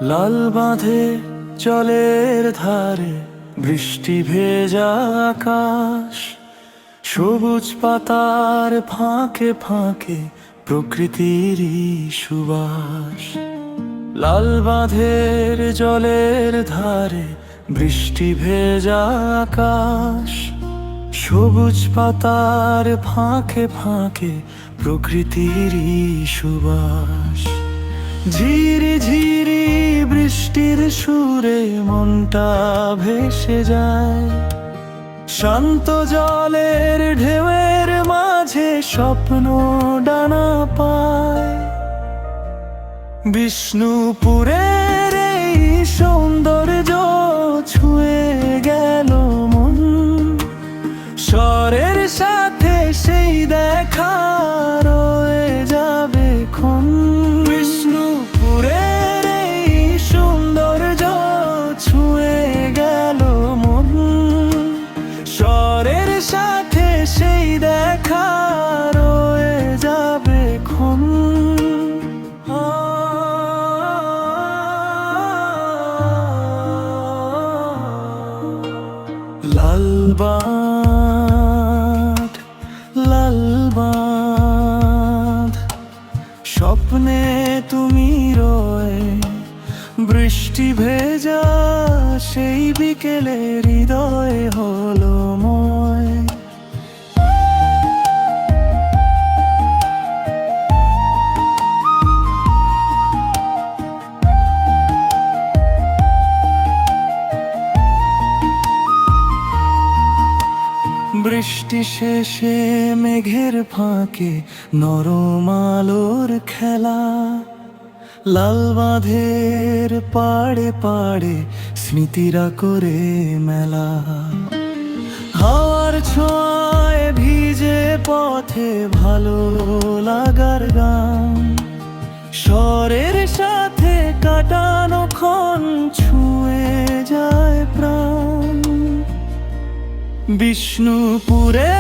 লাল বাঁধে জলের ধারে বৃষ্টি ভেজা আকাশ, সবুজ পাতার ফাঁকে ফাঁকে প্রকৃতিরই সুবাস। লাল বাঁধের জলের ধারে বৃষ্টি ভেজা আকাশ, সবুজ পাতার ফাঁকে ফাঁকে প্রকৃতিরই সুবাস। ঝিরি ঝিরি বৃষ্টির সুরে মনটা ভেসে যায়, শান্ত জলের ঢেউয়ের মাঝে স্বপ্ন ডানা পায়। বিষ্ণুপুরের এই সৌন্দর্য ছুঁয়ে গেল মন, স্বরের সাথে সেই দেখা রয়ে যাবে ক্ষণ। বিষ্ণুপুরের এই সৌন্দর্য ছুঁয়ে গেল মন, স্বরের সাথে সেই দেখা রয়ে যাবে ক্ষণ। লাল বাঁধ, লাল বাঁধ, স্বপ্নে তুমি রয়ে বৃষ্টি ভেজা সেই বিকেলে হৃদয় হলো ময়। বৃষ্টি শেষে মেঘের ফাঁকে নরম আলোর খেলা, লাল বাঁধের পাড়ে পাড়ে স্মৃতিরা করে মেলা। হাওয়ার ছোঁয়ায় ভিজে পথে ভালো লাগার গান, স্বরের সাথে কাটানো ক্ষণ ছুঁয়ে যায় প্রাণ। বিষ্ণুপুরে